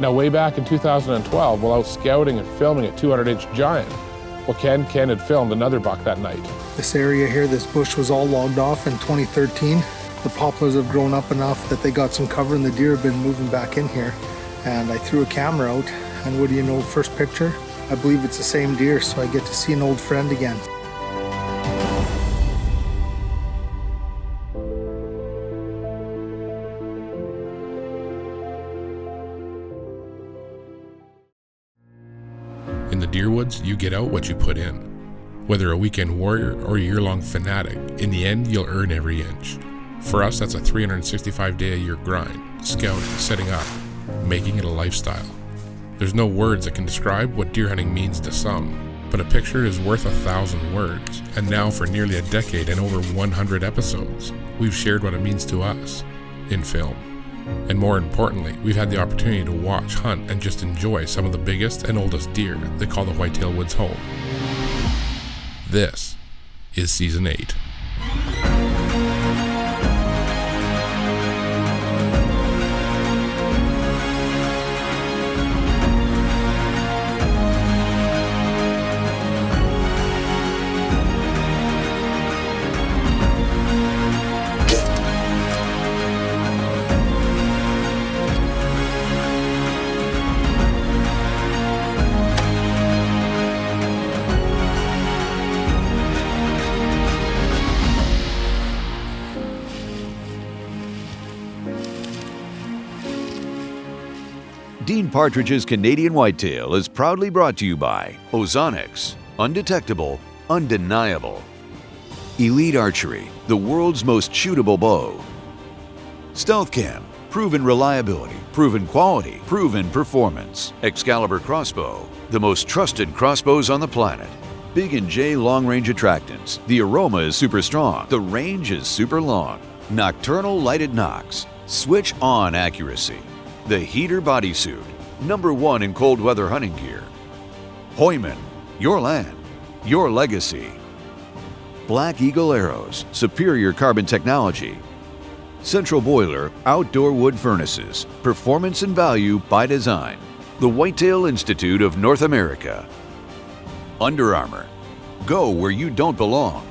Now, way back in 2012, while out scouting and filming a 200-inch giant, Ken had filmed another buck that night. This area here, this bush was all logged off in 2013. The poplars have grown up enough that they got some cover and the deer have been moving back in here. And I threw a camera out, and what do you know, first picture? I believe it's the same deer, so I get to see an old friend again. In the deer woods, you get out what you put in. Whether a weekend warrior or a year-long fanatic, in the end, you'll earn every inch. For us, that's a 365-day-a-year grind, scouting, setting up, making it a lifestyle. There's no words that can describe what deer hunting means to some, but a picture is worth 1,000 words. And now, for nearly a decade and over 100 episodes, we've shared what it means to us in film. And more importantly, we've had the opportunity to watch, hunt, and just enjoy some of the biggest and oldest deer that call the Whitetail Woods home. This is Season 8. Dean Partridge's Canadian Whitetail is proudly brought to you by Ozonics, undetectable, undeniable. Elite Archery, the world's most shootable bow. Stealth Cam, proven reliability, proven quality, proven performance. Excalibur Crossbow, the most trusted crossbows on the planet. Big & J Long Range Attractants, the aroma is super strong, the range is super long. Nocturnal Lighted Nocks, switch on accuracy. The Heater Bodysuit, #1 in cold weather hunting gear. Hoyman, your land, your legacy. Black Eagle Arrows, superior carbon technology. Central Boiler, outdoor wood furnaces, performance and value by design. The Whitetail Institute of North America. Under Armour, go where you don't belong.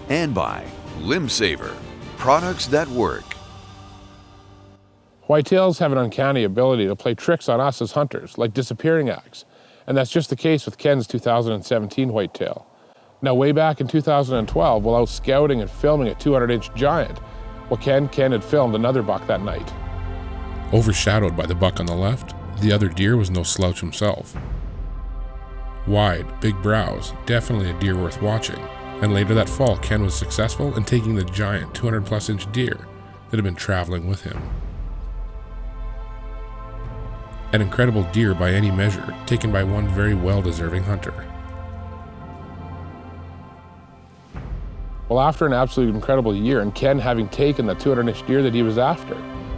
And by Limb Saver, products that work. Whitetails have an uncanny ability to play tricks on us as hunters, like disappearing acts, and that's just the case with Ken's 2017 whitetail. Now, way back in 2012, while out scouting and filming a 200-inch giant, Ken had filmed another buck that night. Overshadowed by the buck on the left, the other deer was no slouch himself. Wide, big brows, definitely a deer worth watching, and later that fall, Ken was successful in taking the giant 200-plus inch deer that had been traveling with him. An incredible deer by any measure, taken by one very well-deserving hunter. Well, after an absolutely incredible year, and Ken having taken the 200-inch deer that he was after,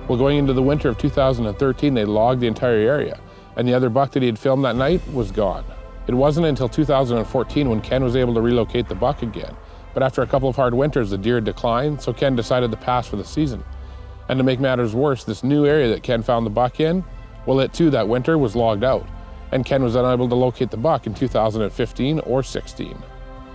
going into the winter of 2013, they logged the entire area, and the other buck that he had filmed that night was gone. It wasn't until 2014 when Ken was able to relocate the buck again, but after a couple of hard winters, the deer had declined, so Ken decided to pass for the season. And to make matters worse, this new area that Ken found the buck in, well, it too that winter was logged out, and Ken was unable to locate the buck in 2015 or 16.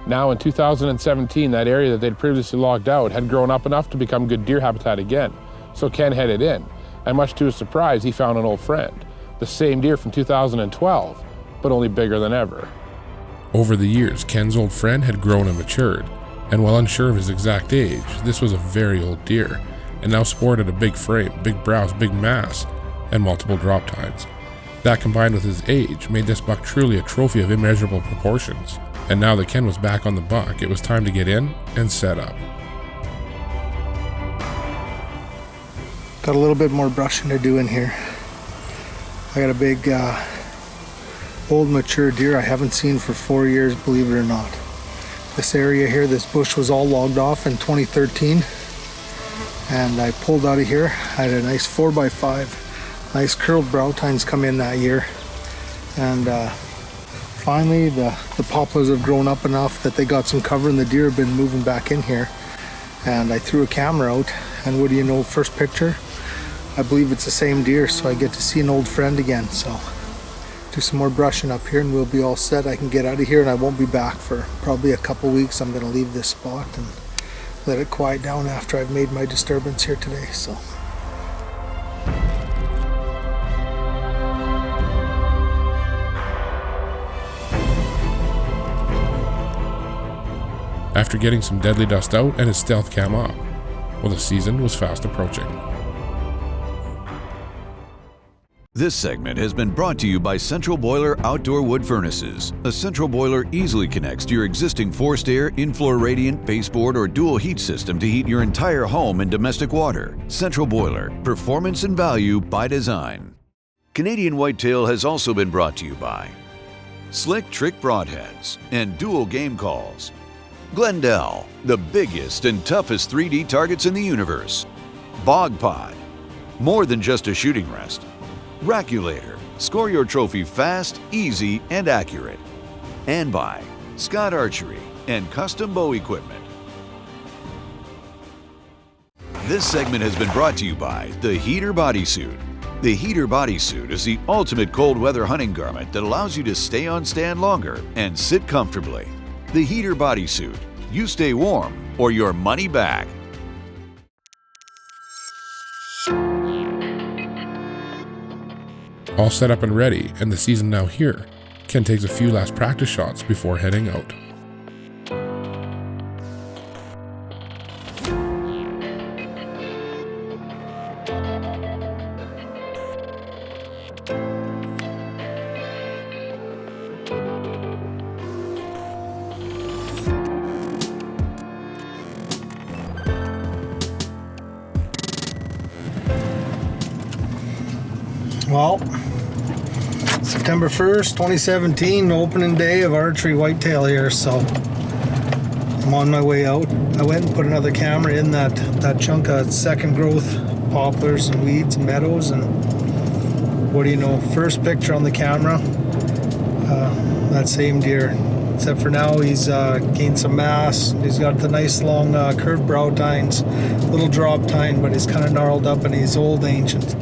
Now in 2017, that area that they'd previously logged out had grown up enough to become good deer habitat again, so Ken headed in, and much to his surprise, he found an old friend, the same deer from 2012, but only bigger than ever. Over the years, Ken's old friend had grown and matured, and while unsure of his exact age, this was a very old deer, and now sported a big frame, big brows, big mass, and multiple drop tines. That combined with his age made this buck truly a trophy of immeasurable proportions. And now that Ken was back on the buck, it was time to get in and set up. Got a little bit more brushing to do in here. I got a big old mature deer I haven't seen for 4 years, believe it or not. This area here, this bush was all logged off in 2013, and I pulled out of here. I had a nice 4x5. Nice curled brow tines come in that year, and finally the poplars have grown up enough that they got some cover and the deer have been moving back in here. And I threw a camera out, and what do you know, first picture? I believe it's the same deer, so I get to see an old friend again. So do some more brushing up here and we'll be all set. I can get out of here and I won't be back for probably a couple weeks. I'm going to leave this spot and let it quiet down after I've made my disturbance here today. So after getting some deadly dust out and his stealth cam up, well, the season was fast approaching. This segment has been brought to you by Central Boiler Outdoor Wood Furnaces. A central boiler easily connects to your existing forced air, in-floor radiant, baseboard, or dual heat system to heat your entire home and domestic water. Central Boiler, performance and value by design. Canadian Whitetail has also been brought to you by Slick Trick Broadheads and Dual Game Calls. Glendale, the biggest and toughest 3D targets in the universe. Bog Pod, more than just a shooting rest. Raculator, score your trophy fast, easy, and accurate. And by Scott Archery and Custom Bow Equipment. This segment has been brought to you by the Heater Bodysuit. The Heater Bodysuit is the ultimate cold weather hunting garment that allows you to stay on stand longer and sit comfortably. The Heater Bodysuit. You stay warm or your money back. All set up and ready, and the season now here, Ken takes a few last practice shots before heading out. well, September 1st, 2017, opening day of archery whitetail here, so I'm on my way out. I went and put another camera in that chunk of second growth poplars and weeds and meadows, and what do you know, first picture on the camera, that same deer. Except for now he's gained some mass. He's got the nice long curved brow tines, little drop tine, but he's kind of gnarled up and he's old ancient.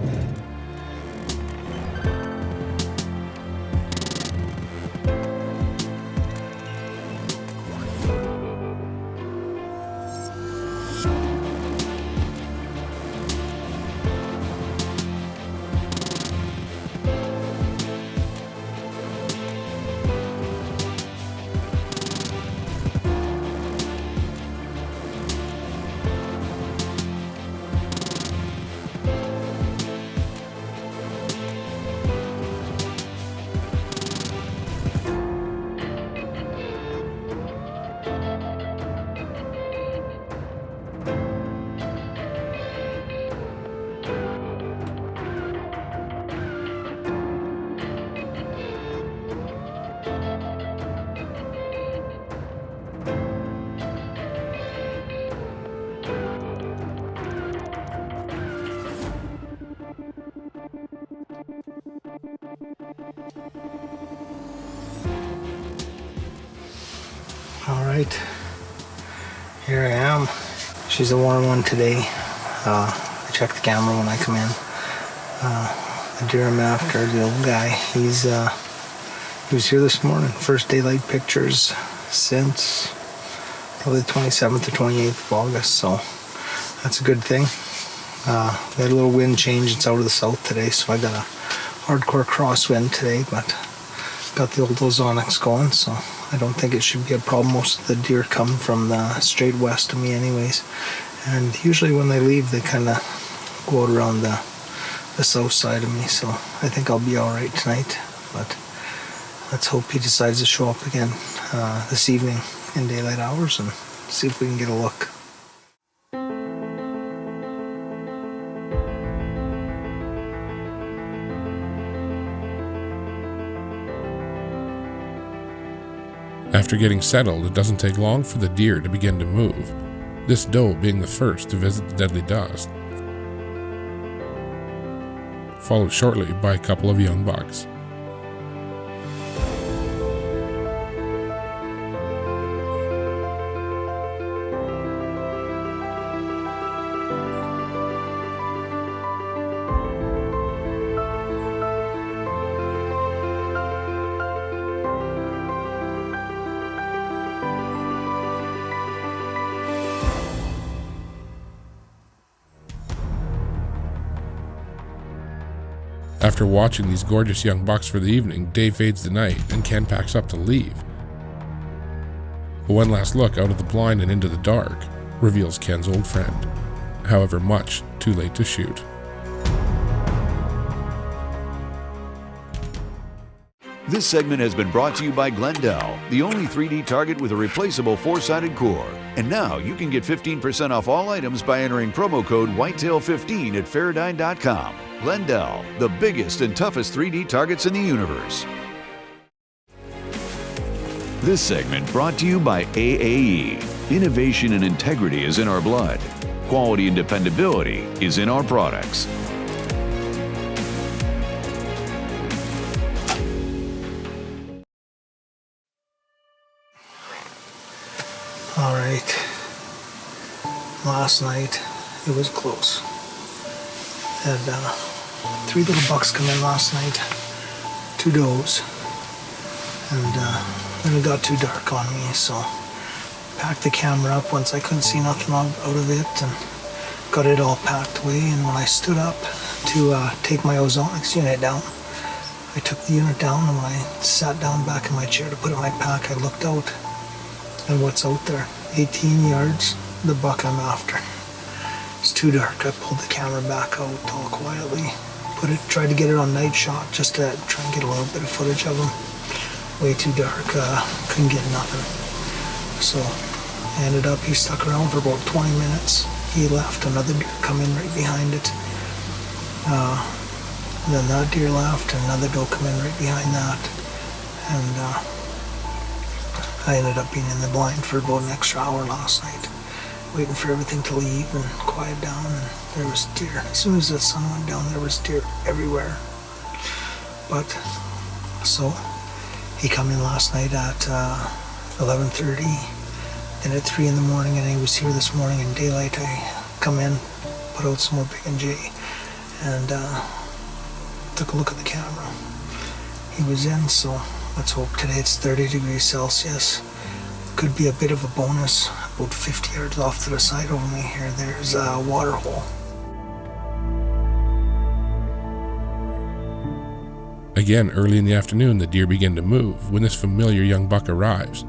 All right, here I am. She's a warm one today. I check the camera when I come in. The deer I'm after, the old guy, he was here this morning. First daylight pictures since probably the 27th or 28th of August, so that's a good thing. We had a little wind change. It's out of the south today, so I got a hardcore crosswind today, but got the old ozonics going, so I don't think it should be a problem. Most of the deer come from the straight west of me anyways, and usually when they leave they kind of go out around the south side of me, so I think I'll be alright tonight, but let's hope he decides to show up again this evening in daylight hours and see if we can get a look. After getting settled, it doesn't take long for the deer to begin to move, this doe being the first to visit the deadly dust, followed shortly by a couple of young bucks. After watching these gorgeous young bucks for the evening, day fades to night and Ken packs up to leave. But one last look out of the blind and into the dark reveals Ken's old friend, however much too late to shoot. This segment has been brought to you by Glendale, the only 3D target with a replaceable 4-sided core. And now you can get 15% off all items by entering promo code whitetail15 at Faraday.com. Glendale, the biggest and toughest 3D targets in the universe. This segment brought to you by AAE. Innovation and integrity is in our blood. Quality and dependability is in our products. All right, last night it was close. Had 3 little bucks come in last night, 2 does, and then it got too dark on me, so packed the camera up once I couldn't see nothing out of it and got it all packed away. And when I stood up to take my Ozonics unit down, I took the unit down, and when I sat down back in my chair to put in my pack, I looked out. And what's out there? 18 yards, the buck I'm after. It's too dark. I pulled the camera back out all quietly. Tried to get it on night shot just to try and get a little bit of footage of him. Way too dark. Couldn't get nothing. So ended up, he stuck around for about 20 minutes. He left. Another deer come in right behind it. Then that deer left, and another doe come in right behind that. And I ended up being in the blind for about an extra hour last night, waiting for everything to leave and quiet down, and there was deer. As soon as the sun went down, there was deer everywhere. But, so, he come in last night at 11:30, and at 3 in the morning, and he was here this morning in daylight. I come in, put out some more Big and J, and took a look at the camera. He was in, so let's hope. Today it's 30 degrees Celsius. Could be a bit of a bonus. About 50 yards off to the side over me here, there's a water hole. Again, early in the afternoon, the deer begin to move when this familiar young buck arrives,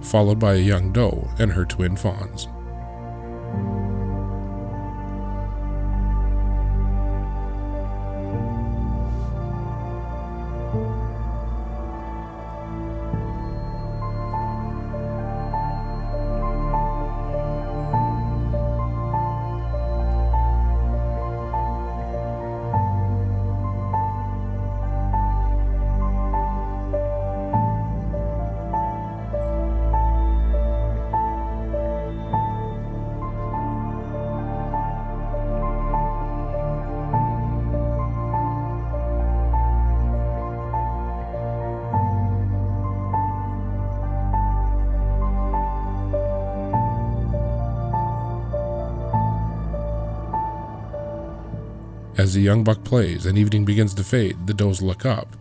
followed by a young doe and her twin fawns. As the young buck plays and evening begins to fade, the does look up,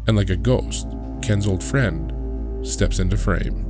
and like a ghost, Ken's old friend steps into frame.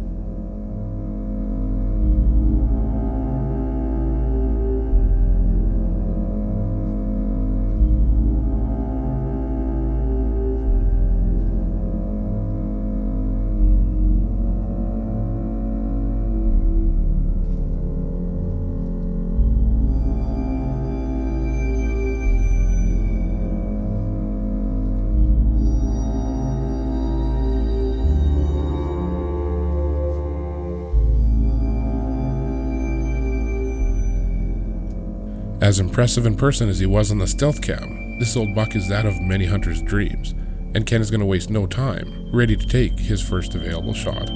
As impressive in person as he was on the stealth cam, this old buck is that of many hunters' dreams, and Ken is going to waste no time, ready to take his first available shot.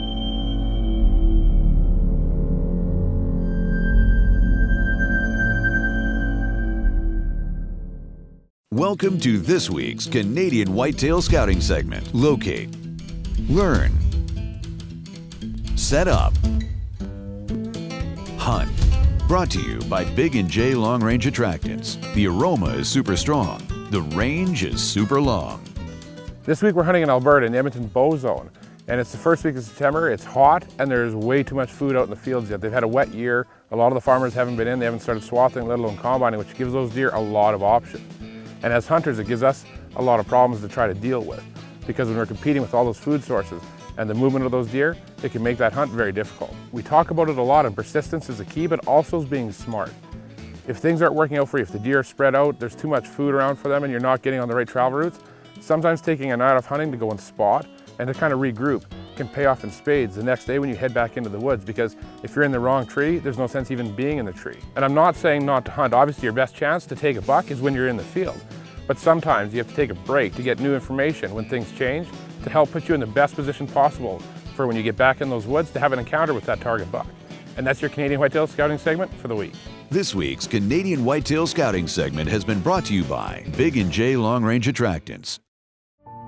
Welcome to this week's Canadian Whitetail Scouting segment. Locate, learn, set up, hunt. Brought to you by Big and J Long Range Attractants. The aroma is super strong. The range is super long. This week we're hunting in Alberta in the Edmonton Bow Zone, and it's the first week of September. It's hot and there's way too much food out in the fields yet. They've had a wet year. A lot of the farmers haven't been in. They haven't started swathing, let alone combining, which gives those deer a lot of options. And as hunters, it gives us a lot of problems to try to deal with, because when we're competing with all those food sources and the movement of those deer, it can make that hunt very difficult. We talk about it a lot, and persistence is the key, but also is being smart. If things aren't working out for you, if the deer are spread out, there's too much food around for them and you're not getting on the right travel routes, sometimes taking a night off hunting to go and spot and to kind of regroup can pay off in spades the next day when you head back into the woods, because if you're in the wrong tree, there's no sense even being in the tree. And I'm not saying not to hunt. Obviously, your best chance to take a buck is when you're in the field. But sometimes you have to take a break to get new information when things change to help put you in the best position possible for when you get back in those woods to have an encounter with that target buck. And that's your Canadian Whitetail Scouting segment for the week. This week's Canadian Whitetail Scouting segment has been brought to you by Big & J Long Range Attractants.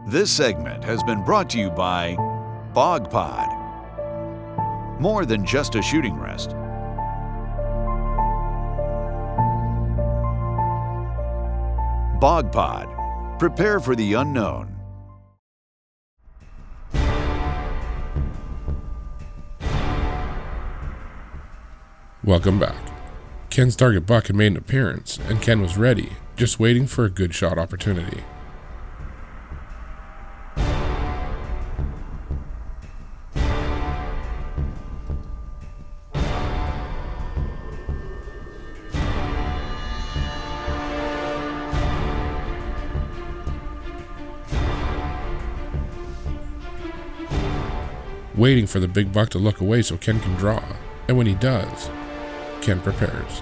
This segment has been brought to you by Bog Pod. More than just a shooting rest. Bog Pod. Prepare for the unknown. Welcome back. Ken's target buck had made an appearance, and Ken was ready, just waiting for a good shot opportunity. Waiting for the big buck to look away so Ken can draw, and when he does, Ken prepares.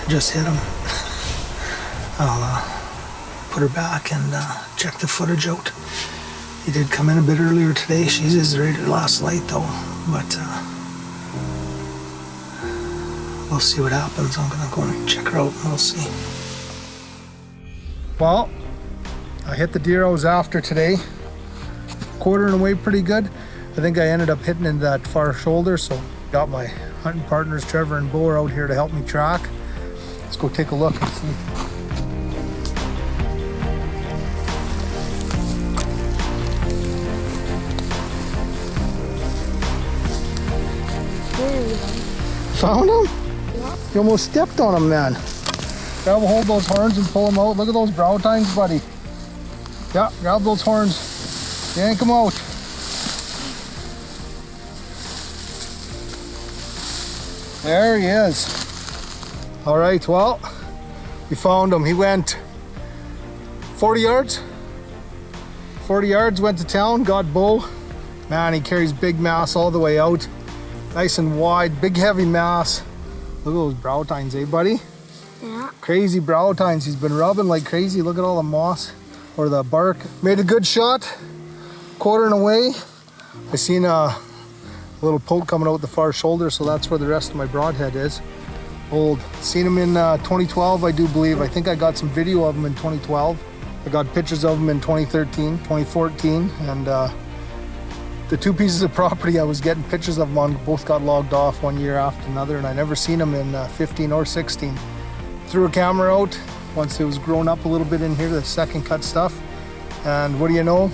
Just hit him. I'll put her back and check the footage out. He did come in a bit earlier today. She's his rated last light though, but we'll see what happens. I'm gonna go and check her out and we'll see. Well, I hit the deer I was after today. Quartering away pretty good. I think I ended up hitting in that far shoulder, so got my hunting partners Trevor and Bo are out here to help me track. Let's go take a look and see. Found him? Yeah. You almost stepped on him, man. Grab a hold of those horns and pull them out. Look at those brow tines, buddy. Yeah, grab those horns. Yank them out. There he is. All right, well, we found him. He went 40 yards. 40 yards, went to town, got Bo. Man, he carries big mass all the way out. Nice and wide, big heavy mass. Look at those brow tines, eh, buddy? Yeah. Crazy brow tines. He's been rubbing like crazy. Look at all the moss or the bark. Made a good shot, quartering away. I seen a little poke coming out the far shoulder, so that's where the rest of my broadhead is. Old. Seen him in 2012, I do believe. I think I got some video of him in 2012. I got pictures of him in 2013, 2014, and the two pieces of property I was getting pictures of them on both got logged off one year after another, and I never seen him in 15 or 16. Threw a camera out once it was grown up a little bit in here, the second cut stuff, and what do you know?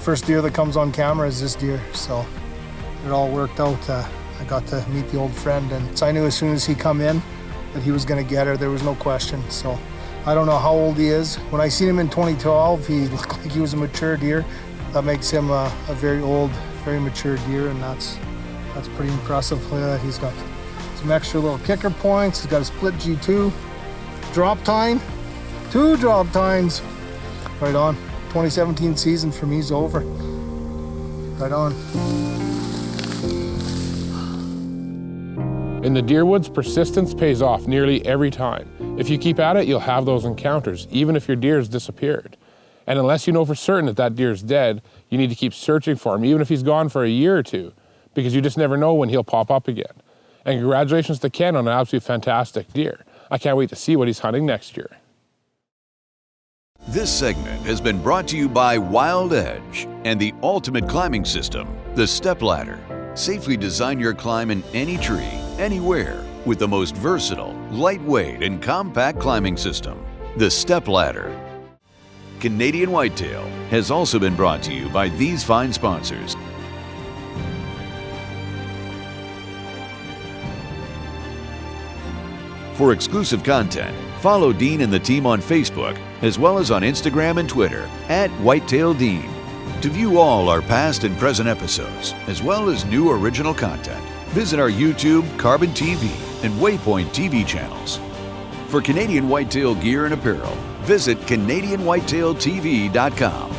First deer that comes on camera is this deer, so it all worked out. I got to meet the old friend, and so I knew as soon as he come in that he was gonna get her. There was no question. So I don't know how old he is. When I seen him in 2012, he looked like he was a mature deer. That makes him a very old, very mature deer, and that's pretty impressive. He's got some extra little kicker points. He's got a split G2, drop tine, 2 drop tines. Right on. 2017 season for me is over. Right on. In the deer woods, persistence pays off nearly every time. If you keep at it, you'll have those encounters, even if your deer's disappeared. And unless you know for certain that that deer's dead, you need to keep searching for him, even if he's gone for a year or two, because you just never know when he'll pop up again. And congratulations to Ken on an absolutely fantastic deer. I can't wait to see what he's hunting next year. This segment has been brought to you by Wild Edge and the ultimate climbing system, the Step Ladder. Safely design your climb in any tree, anywhere, with the most versatile, lightweight, and compact climbing system, the Step Ladder. Canadian Whitetail has also been brought to you by these fine sponsors. For exclusive content, follow Dean and the team on Facebook, as well as on Instagram and Twitter @WhitetailDean. To view all our past and present episodes, as well as new original content, visit our YouTube, Carbon TV, and Waypoint TV channels. For Canadian Whitetail gear and apparel, visit CanadianWhitetailTV.com.